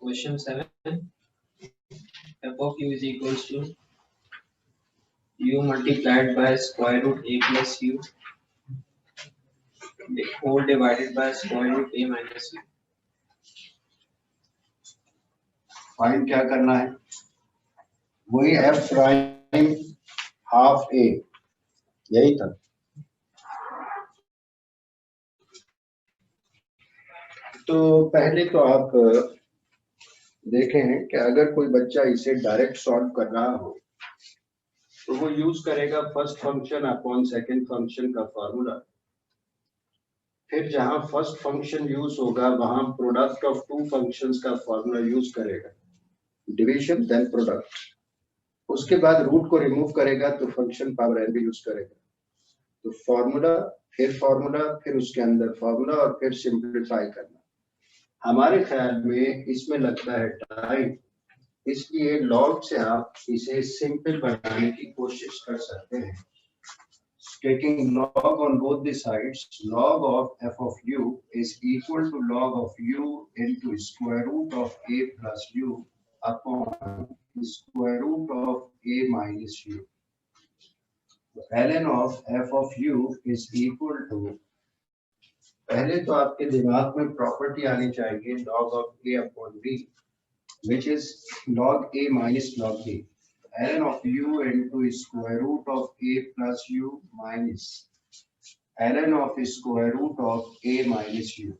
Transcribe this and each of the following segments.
Question 7. F of u is equals to u multiplied by square root a plus u whole divided by square root a minus u. Find क्या करना है? वही F prime half ए, यही था। तो पहले तो आप देखें कि अगर कोई बच्चा इसे डायरेक्ट सॉल्व कर रहा हो तो वो यूज करेगा first function upon second function का फॉर्मूला। फिर जहां फर्स्ट फंक्शन यूज होगा वहां प्रोडक्ट ऑफ टू फंक्शंस का फॉर्मूला यूज करेगा, डिवीजन देन प्रोडक्ट। उसके बाद रूट को रिमूव करेगा तो फंक्शन पावर एन भी यूज करेगा। तो फॉर्मूला फिर उसके अंदर फॉर्मूला और फिर सिंप्लीफाई करना। हमारे ख्याल में इसमें लगता है टाइम, इसलिए लॉग से आप इसे सिंपल बनाने की कोशिश कर सकते हैं। Taking log on both the sides, log of f of u is equal to log of u into square root of a plus u upon square root of a minus u. ln of f of u is equal to, पहले तो आपके दिमाग में property आनी चाहिए log of a upon b, which is log a minus log b. ln of u into square root of a plus u minus ln of square root of a minus u.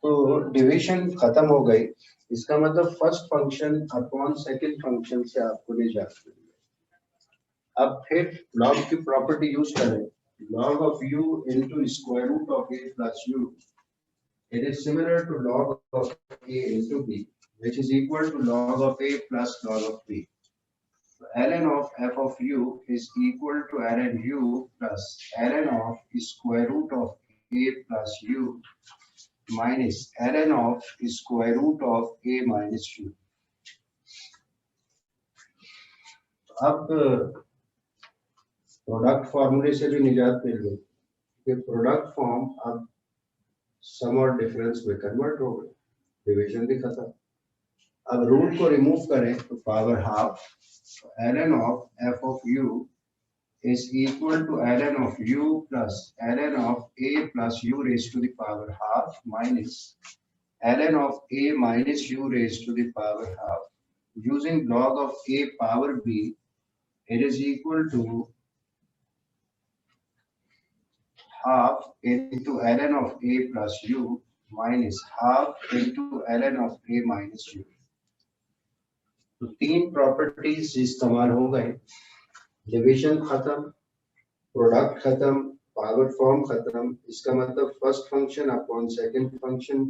तो division खत्म हो गई। इसका मतलब first function upon second function से आपको निजात मिली। अब फिर लॉग की प्रॉपर्टी यूज करें, log of u into square root of a plus u. It is similar to log of a into b, which is equal to log of a plus log of b. So ln of f of u is equal to ln u plus ln of square root of a plus u minus ln of square root of a minus u. अब product फॉर्मूले से भी निजात मिल गई कि product form अब सम और difference में कन्वर्ट हो गए, डिवीजन भी खत्म। अब रूट को रिमूव करें तो power half, ln of f of u is equal to ln of u plus ln of a plus u raised to the power half minus ln of a minus u raised to the power half. Using log of a power b, it is equal to half into ln of a plus u minus half into ln of a minus u. तो तीन properties इस्तेमाल हो गए, division खत्म, product खत्म, power form खत्म। इसका मतलब first function upon second function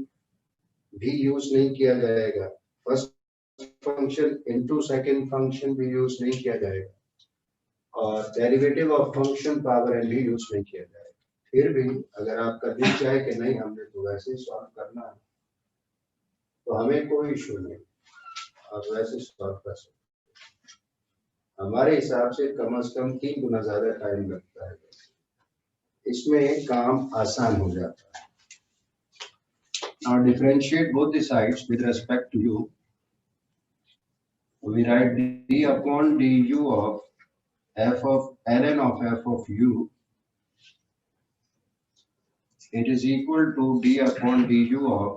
भी यूज नहीं किया जाएगा, first function into second function भी यूज नहीं किया जाएगा, और derivative of function power n भी यूज नहीं किया जाएगा। फिर भी अगर आपका दिल चाहे कि नहीं हमने तो वैसे ही सॉल्व करना है तो हमें कोई इशू नहीं, आप वैसे सॉल्व कर सकते। हमारे हिसाब से कम 3 गुना ज्यादा टाइम लगता है, इसमें काम आसान हो जाता है। Now differentiate both the sides with respect to u. We write d upon du of f of ln of f of u. It is equal to d upon du of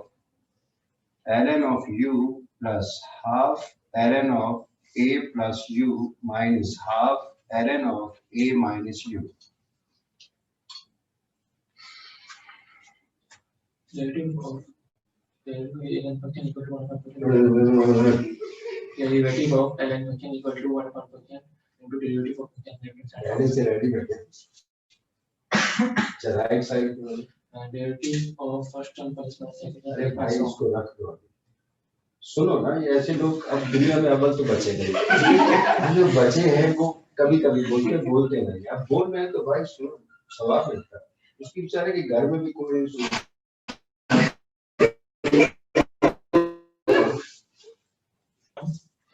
ln of u plus half ln of a plus u minus half ln of a minus u. Derivative of ln function equal to 1 derivative of ln function equal to 1 function into derivative of function Ready से ready करते हैं। Right side derivative of first term plus second अरे term भाई plus इसको रख दो। सुनो ना, ये ऐसे लोग अब दुनिया में अव्वल तो बचे नहीं, जो बचे हैं वो कभी कभी बोलते नहीं। अब बोल रहे हैं तो भाई सुनो, सवाब मिलता है। उसकी बेचारे के घर में भी कोई नहीं सुनता।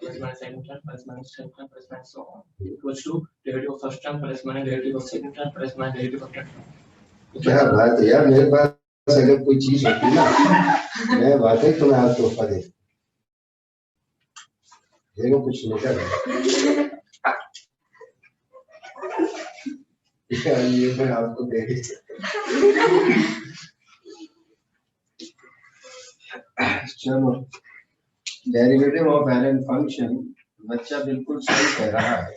plus minus second term plus minus third term plus minus so on equals to derivative of first term plus minus derivative of second term plus minus derivative of third term. क्या बात है यार, मेरे पास पास अगर कोई चीज होती ना, मैं वाकई तुम्हें आज तोहफा दे, देखो कुछ निकल ये मैं आपको दे रही। चलो, डेरिवेटिव ऑफ एन फंक्शन, बच्चा बिल्कुल सही कह रहा है।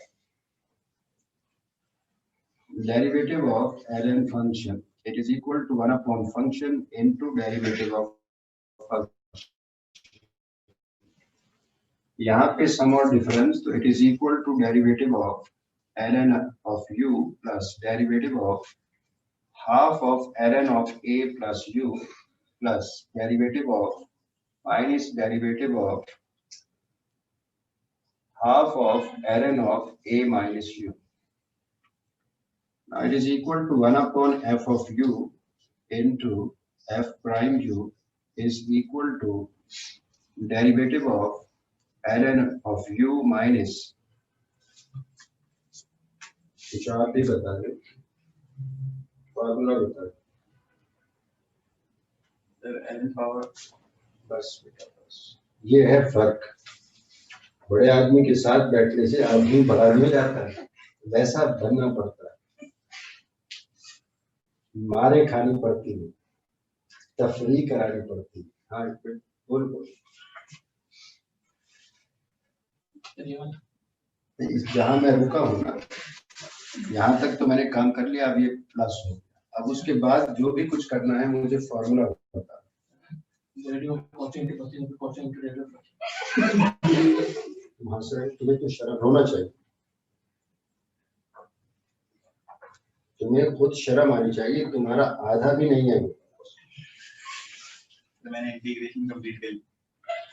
Derivative of ln function, it is equal to 1 upon function into derivative of function. यहाँ पे sum और difference, तो it is equal to derivative of ln of u plus derivative of half of ln of a plus u plus derivative of minus derivative of half of ln of a minus u. Now it is equal to 1 upon f of u into f prime u is equal to derivative of ln of u minus, कुछ आप भी बता दें, formula बता दें। ln power बस बेटा बस, ये है फर्क। बड़े आदमी के साथ बैठने से आदमी बड़ा नहीं जाता है, वैसा बनना पड़ता है। मारे खानी पड़ती है, तफरीह करानी पड़ती है। हाँ बोल बोल। जहाँ मैं रुका हूँ ना, यहाँ तक तो मैंने काम कर लिया, अब ये प्लस हो गया। अब उसके बाद जो भी कुछ करना है मुझे फॉर्मूला बता। तुम्हें तो शर्म होना चाहिए, तुम्हें खुद शर्म आनी चाहिए, तुम्हारा आधा भी नहीं है। मैंने इंटीग्रेशन कंप्लीट कर ली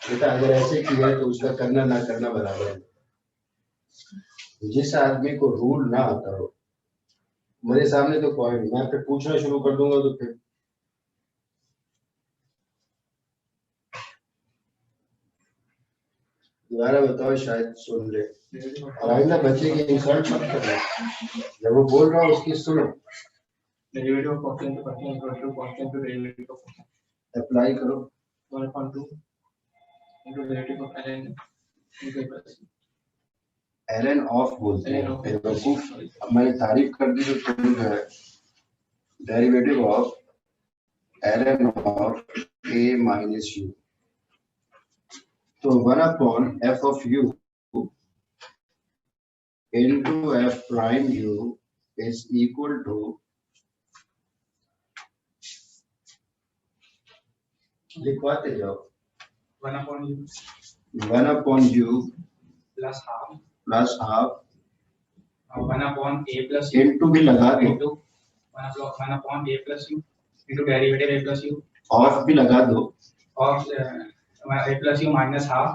बेटा, अगर ऐसे किया है तो उसका करना ना करना बराबर है। जिस आदमी को रूल ना आता हो, मेरे सामने तो पॉइंट, मैं फिर पूछना शुरू कर दूंगा तो फिर दोबारा बताओ, शायद सुन ले। और आइंदा बच्चे की इंसल्ट मत करना, जब वो बोल रहा हो उसकी सुनो। अप्लाई करो। ln ऑफ बोलते हैं बेवकूफ। अब मैंने तारीफ कर दी तो तुम जो है derivative of ln of a minus u, तो 1 upon f of u into f prime u is equal to, लिखवाते जाओ, 1 1 upon u plus half plus half 1 upon a plus into भी लगा दो, into 1 upon a plus u into derivative a plus u of भी लगा दो, और a plus u minus half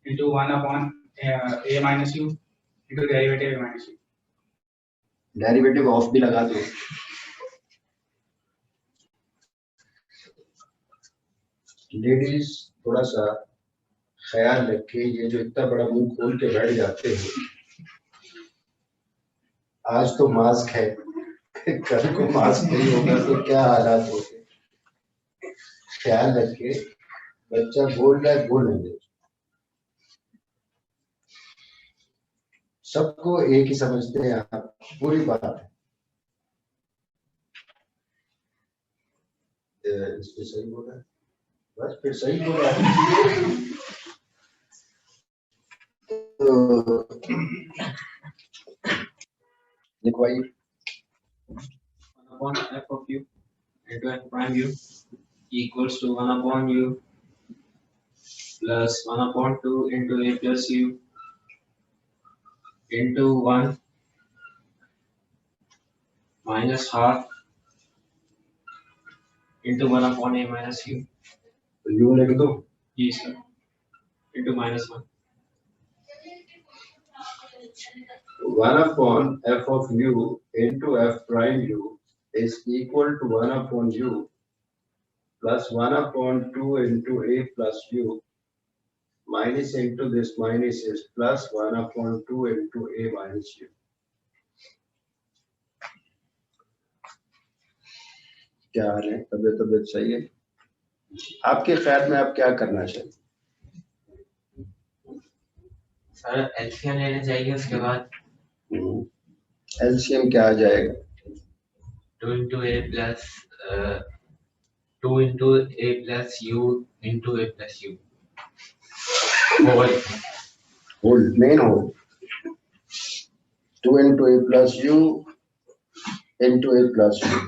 into 1 upon a minus u into derivative a minus u। Derivative of भी लगा दो। लेडीज थोड़ा सा ख्याल रखे, ये जो इतना बड़ा मुंह खोल के बैठ जाते हैं, आज तो मास्क है, कल को मास्क नहीं होगा तो क्या हालात होंगे। ख्याल रखे, बच्चा बोल रहा है बोलने दे। सबको एक ही समझते हैं आप, पूरी बात है। इस पे सही बोल रहा है, बस फिर सही बोल रहा है। लिखवाइए, 1 upon f of u into f prime u equals to 1 upon u plus 1 upon 2 into a plus u into 1 minus half into 1 upon a minus u. You लिख दो। Yes, sir. Into minus 1. 1 upon f of u into f prime u is equal to 1 upon u plus 1 upon 2 into a plus u minus into this minus is plus 1 upon 2 into a minus u. क्या हाल है? तबीयत सही है? आपके ख्याल में आप क्या करना चाहिए? सर एलसीएम लेना चाहिए, उसके बाद एलसीएम क्या आ जाएगा? 2 into a plus 2 into a plus u into a plus u whole whole, manhole, 2 into a plus u into a plus u।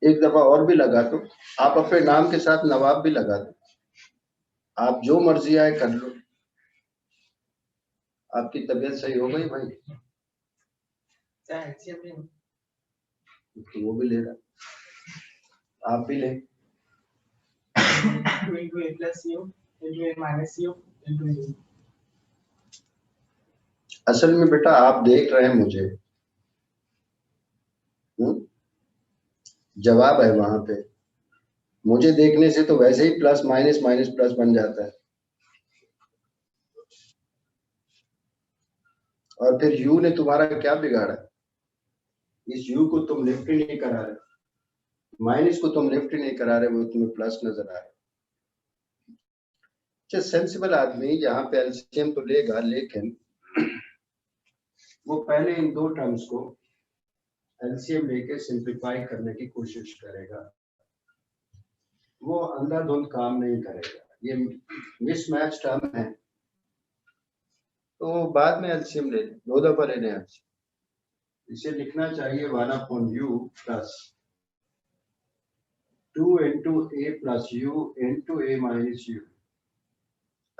एक दफा और भी लगा दो, आप अपने नाम के साथ नवाब भी लगा दो, आप जो मर्जी आए कर लो। आपकी तबीयत सही हो गई भाई? सर एलसीएम ले तो वो भी ले रहा, आप भी ले। 2 into a plus u into a minus u into u। असल में बेटा आप देख रहे हैं मुझे, जवाब है वहां पे, मुझे देखने से तो वैसे ही प्लस माइनस माइनस प्लस बन जाता है, और फिर u ने तुम्हारा क्या बिगाड़ा? इस u को तुम लिफ्ट ही नहीं करा रहे, माइनस को तुम लिफ्ट ही नहीं करा रहे, वो तुम्हें प्लस नजर आ रहा है। सेंसिबल आदमी यहाँ पे एलसीएम तो लेगा, लेकिन वो पहले इन दो टर्म्स को एलसीएम लेके सिंप्लीफाई करने की कोशिश करेगा, वो अंधाधुंध काम नहीं करेगा। ये मिसमैच टर्म है तो बाद में एलसीएम ले लें, दो दफा ले लें एलसीएम। इसे लिखना चाहिए 1/u plus 2 into a plus u into a minus u।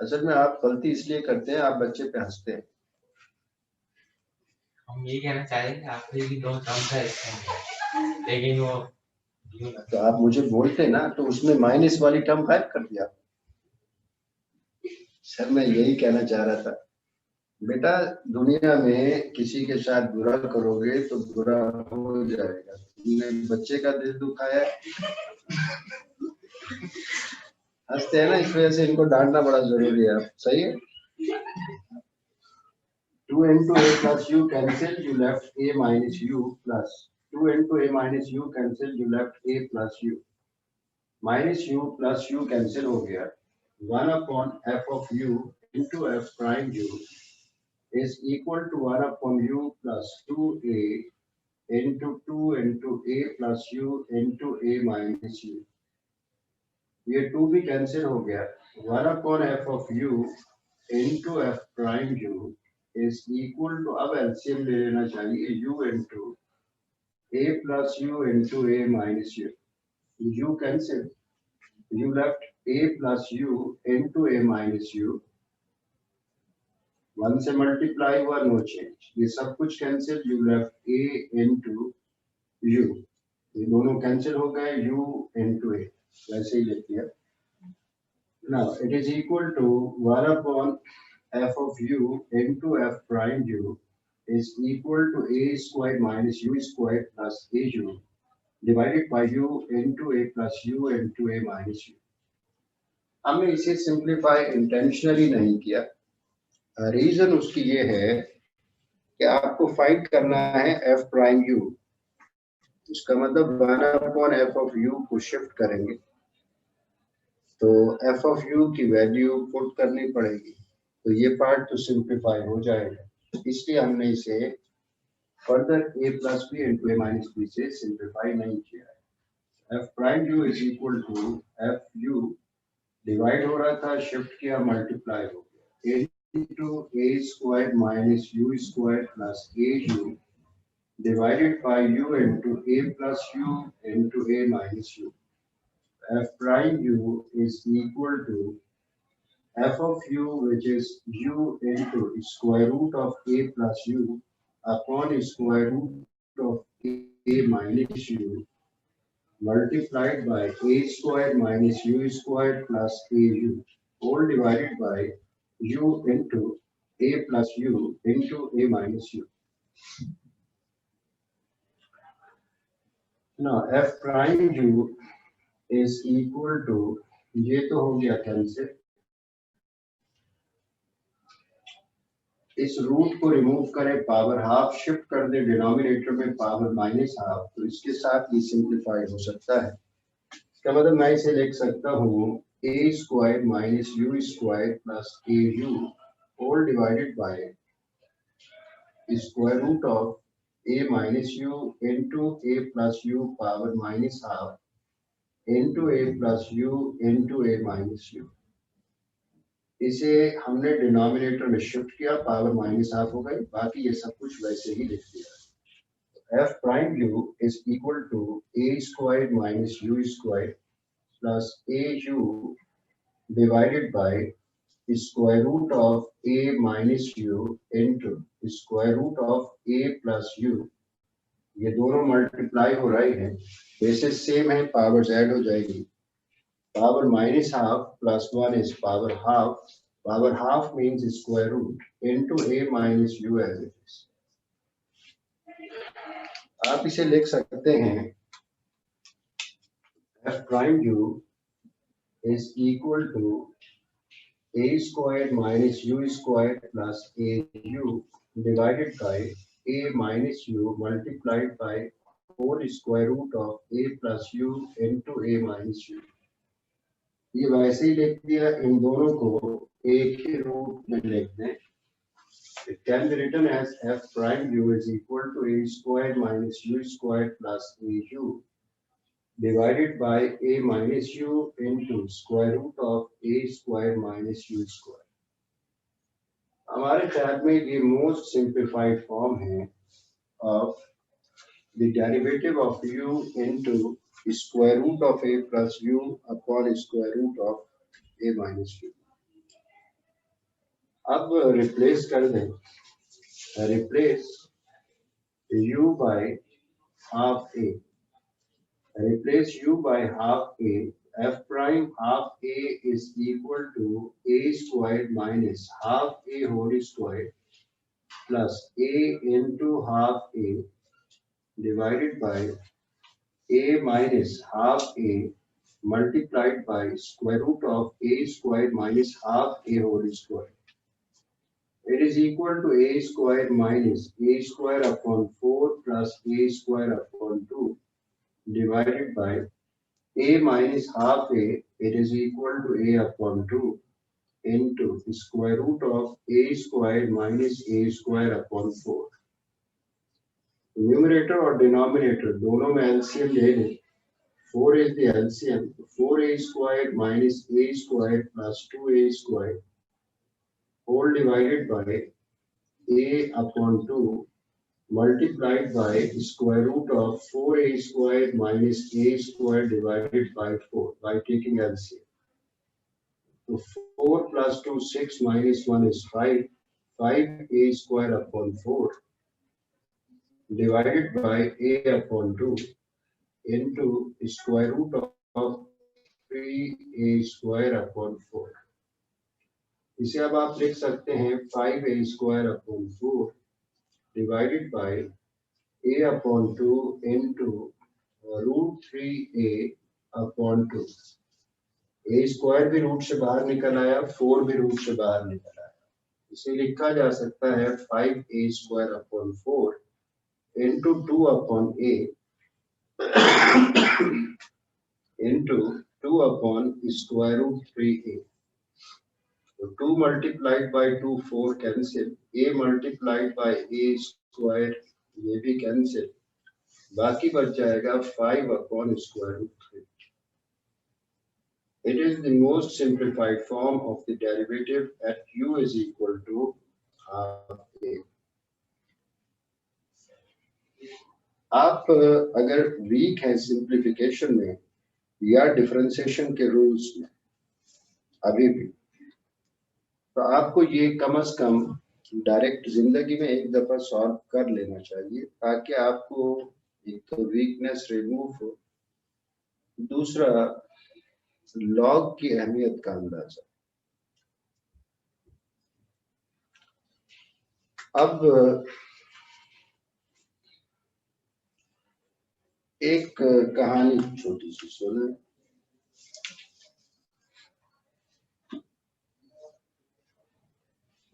असल में आप गलती इसलिए करते हैं, आप बच्चे पे हंसते हैं। हम ये कहना चाह रहे हैं कि आखिरी की 2 टर्म्स है इसमें, लेकिन वो तो आप मुझे बोलते ना, तो उसमें माइनस वाली टर्म गायब कर दिया। सर मैं यही कहना चाह रहा था, बेटा दुनिया में किसी के साथ बुरा करोगे तो बुरा हो जाएगा। तुमने बच्चे का दिल दुखाया, हंसते हैं ना, इस वजह से इनको डांटना बड़ा जरूरी है। सही है? 2 into a plus u cancel, you left a minus u plus 2 into a minus u cancel, you left a plus u minus u plus u cancel हो गया। 1 upon f of u into f prime u is equal to 1 upon u plus 2a into 2 into a plus u into a minus u। ये 2 भी cancel हो गया। 1 upon f of u into f prime u is equal to, अब LCM ले लेना चाहिए, u into a plus u into a minus u। u cancel, you left a plus u into a minus u, 1 से multiply हुआ, no change. ये सब कुछ cancel, you left a into u, ये दोनों कैंसिल हो गए, u into a, वैसे ही लिख दिया। Now it is equal to 1 upon f of u into f prime u is equal to a squared minus u squared plus au divided by u into a plus u into a minus u। हमने इसे simplify intentionally नहीं किया, reason उसकी ये है कि आपको find करना है f प्राइम u। इसका मतलब 1 upon f of u को शिफ्ट करेंगे तो f of u की वैल्यू पुट करनी पड़ेगी, तो ये पार्ट तो सिंप्लीफाई हो जाएगा। इसलिए हमने इसे further a plus B into A minus B से सिंप्लीफाई नहीं किया है। f prime u is equal to f u, divide हो रहा था, शिफ्ट किया, मल्टीप्लाई हो गया, into a squared minus u squared plus au divided by u into a plus u into a minus u। f prime u is equal to f of u, which is u into square root of a plus u upon square root of a minus u multiplied by a squared minus u squared plus au whole divided by u into a plus u into a minus u। Now f prime u is equal to, ये तो हो गया cancel, इस root को remove करें, power half shift कर दे denominator में power minus half, तो इसके साथ ये सिंप्लीफाई हो सकता है। इसका मतलब मैं इसे लिख सकता हूँ a square minus u square plus a u whole divided by square root of a minus u into a plus u power minus half into a plus u into a minus u। इसे हमने denominator में shift किया, power minus half हो गई, बाकी ये सब कुछ वैसे ही लिख दिया। f prime u is equal to a squared minus u squared plus a u divided by square root of a minus u into square root of a plus u। ये दोनों मल्टीप्लाई हो रहे हैं, बेसिस सेम है, powers add हो जाएगी। Power minus half plus 1 is power half, power half means square root into a minus u as it is. आप इसे लिख सकते हैं f prime u is equal to a square minus u square plus a u divided by a minus u multiplied by whole square root of a plus u into a minus u। ये वैसे ही लिख दिया, इन दोनों को एक ही root में लिख दें। It can be written as f prime u is equal to a squared minus u squared plus a u divided by a minus u into square root of a square minus u square। हमारे ख्याल में ये most simplified form है of the derivative of u into square root of a plus u upon square root of a minus u। अब replace कर दें, replace u by half a, replace u by half a, f prime half a is equal to a squared minus half a whole square plus a into half a divided by a minus half a multiplied by square root of a squared minus half a whole square। It is equal to a square minus a square upon 4 plus a square upon 2 divided by a minus half a, it is equal to a upon 2 into square root of a square minus a square upon 4। Numerator और denominator दोनों में LCM ले लें, 4 is the LCM, 4a squared minus a squared plus 2a squared whole divided by a upon 2 multiplied by square root of 4a squared minus a squared divided by 4 by taking LCM। So 4 plus 2 6 minus 1 is 5, 5a squared upon 4 divided by a upon 2 into square root of 3a square upon 4। इसे अब आप लिख सकते हैं 5a square upon 4 divided by a upon 2 into root 3a upon 2। a square भी root से बाहर निकल आया, 4 भी रूट से बाहर निकल आया, इसे लिखा जा सकता है 5a square upon 4 into 2 upon a into 2 upon square root 3a। So 2 multiplied by 2 4 cancel, a multiplied by a square ये भी cancel, बाकी बच जाएगा 5 upon square root 3। It is the most simplified form of the derivative at u is equal to half a। आप अगर week है simplification में या डिफरेंशिएशन के रूल्स में अभी भी, तो आपको ये कम से कम डायरेक्ट जिंदगी में एक दफा सॉल्व कर लेना चाहिए, ताकि आपको एक तो वीकनेस रिमूव हो, दूसरा लॉग की अहमियत का अंदाजा। अब एक कहानी छोटी सी सुने।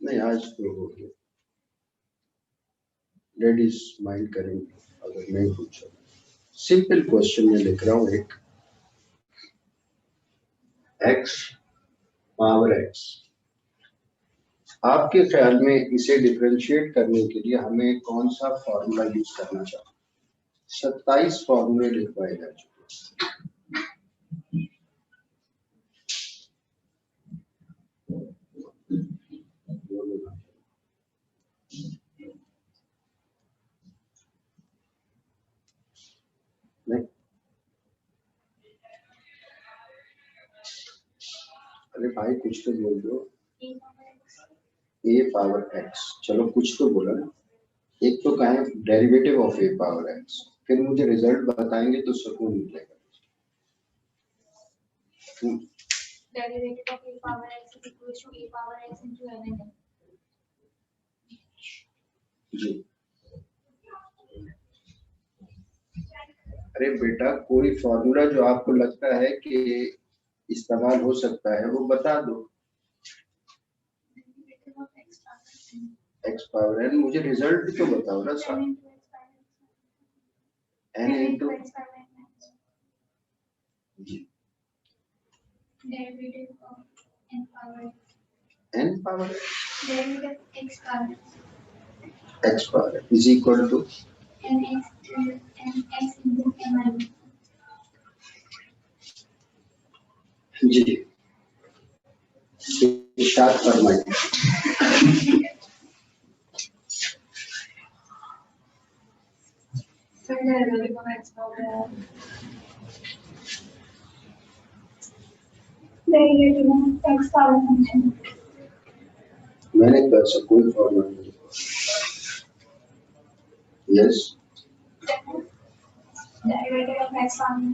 नहीं आज तो हो गया। लेडीज माइंड करेंगे अगर नहीं पूछा। सिंपल क्वेश्चन में लिख रहा हूँ एक, x पावर x। आपके ख्याल में इसे डिफरेंशिएट करने के लिए हमें कौन सा फॉर्मूला यूज करना चाहिए? 27 फॉर्मूले लिखवाए जा चुके नहीं, अरे भाई कुछ तो बोल दो। a पावर x, चलो कुछ तो बोला ना। एक तो कहें derivative of a power x, फिर मुझे रिजल्ट बताएंगे तो सुकून मिलेगा। Derivative of a power x is equal to a power x into ln. जी, अरे बेटा कोई फॉर्मूला जो आपको लगता है कि इस्तेमाल हो सकता है वो बता दो। Derivative of x power n. x power n, मुझे रिजल्ट भी तो बताओ ना sir. n n into into x power n minus जी, derivative of n power x. n power Derivative of x power is equal to nx into n minus. जी, इरशाद फरमाइए। So derivative of x power n. Derivative of x power function. मैंने तो ऐसा कोई formula नहीं। Yes, Derivative of x power n.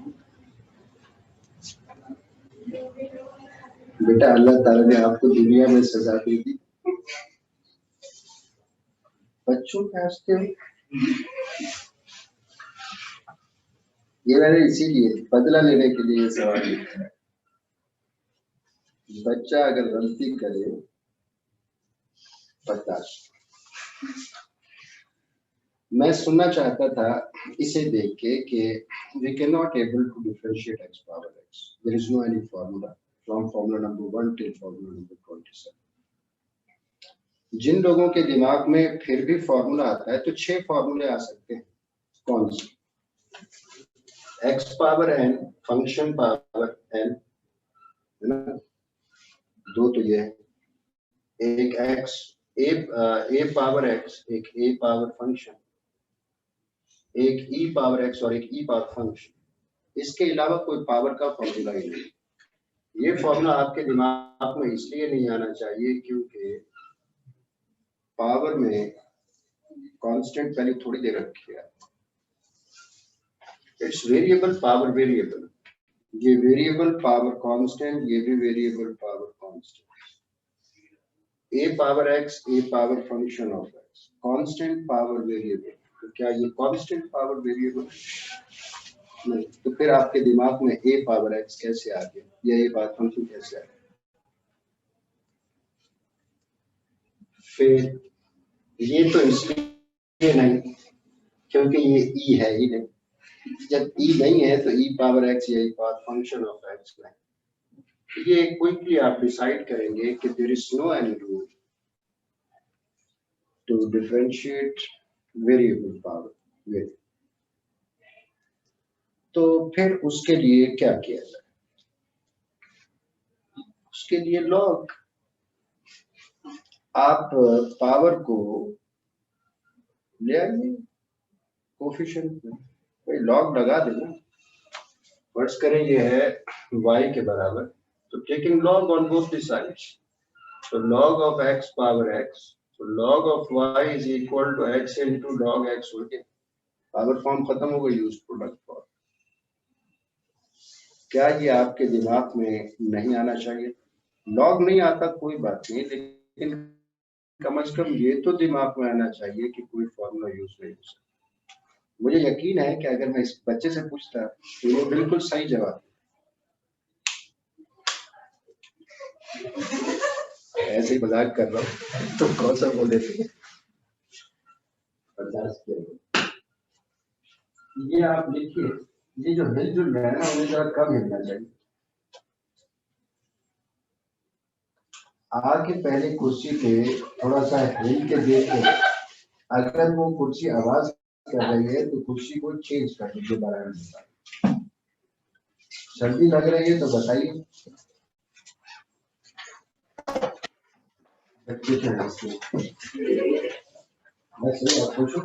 बेटा अल्लाह ताला ने आपको दुनिया में सजा दी थी, बच्चों के हंसते हो। ये मैंने इसीलिए बदला लेने के लिए सवाल लिखा है। बच्चा अगर गलती करे बर्दाश्त। मैं सुनना चाहता था इसे देख के कि we cannot able to differentiate x power x. There is no any formula from formula number 1 till formula number 27. जिन लोगों के दिमाग में फिर भी फॉर्मूला आता है तो 6 फॉर्मूले आ सकते हैं। कौन से? x power n, function power n, है ना? दो तो ये है, एक x a पावर x, एक a पावर फंक्शन, एक e पावर x और एक e पावर फंक्शन। इसके अलावा कोई पावर का फॉर्मूला ही नहीं। ये फॉर्मूला आपके दिमाग में इसलिए नहीं आना चाहिए क्योंकि पावर में कांस्टेंट वैल्यू थोड़ी दे रखी है। इट्स वेरिएबल पावर वेरिएबल, ये वेरिएबल पावर कांस्टेंट, ये भी variable power constant. a power x, a power function of x, constant power variable. तो क्या ये कांस्टेंट पावर वेरिएबल नहीं? तो फिर आपके दिमाग में a पावर x कैसे आ गया या a पावर फंक्शन कैसे आ गया? फिर ये तो इसलिए नहीं क्योंकि ये e है ही नहीं। जब e नहीं है तो e पावर x या e power function of x नहीं। ये क्विकली आप डिसाइड करेंगे कि there is no any rule to differentiate variable power. तो फिर उसके लिए क्या किया जाए? उसके लिए लॉग, आप पावर को ले आइए कोफिशिएंट में, कोई लॉग लगा देना। वर्ड्स करें ये है y के बराबर, तो taking log on both the sides, तो log of x power x, तो log of y is equal to x into log x हो गया। पावर फॉर्म खत्म हो गई, यूज प्रोडक्ट फॉर्म। क्या ये आपके दिमाग में नहीं आना चाहिए? लॉग नहीं आता कोई बात नहीं, लेकिन कम से कम ये तो दिमाग में आना चाहिए कि कोई फॉर्मूला यूज नहीं हो सकता। मुझे यकीन है कि अगर मैं इस बच्चे से पूछता तो वो बिल्कुल सही जवाब, ऐसे ही मजाक कर रहा हूँ तो कौन सा बोल देते हैं। 50 के। ये आप लिखिए, ये जो हिलजुल रहा है ना उन्हें जरा कम हिलना चाहिए। आके पहले कुर्सी पे थोड़ा सा हिल के देखिए, अगर वो कुर्सी आवाज कर रही है तो कुर्सी को चेंज कर दीजिए बराबर। सर्दी लग रही है तो बताइए। वैसे आप पूछो,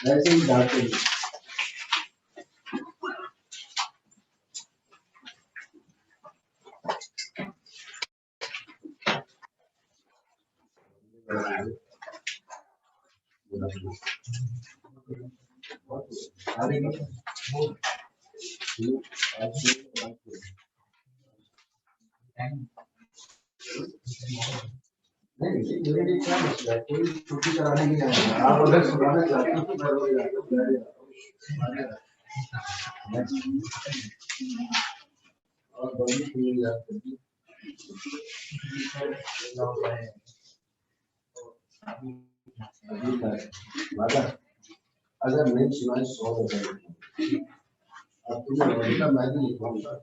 वैसे ही डालते हैं। नहीं, मेरे लिए क्या मसला है, कोई छुट्टी कराने की नहीं है। आप अगर सुनाना चाहते हो तो मैं रोज और बड़ी फील याद करती वादा, अगर नहीं सुनाई 100 रुपए अब तुम्हें मैं भी लिखवाऊंगा।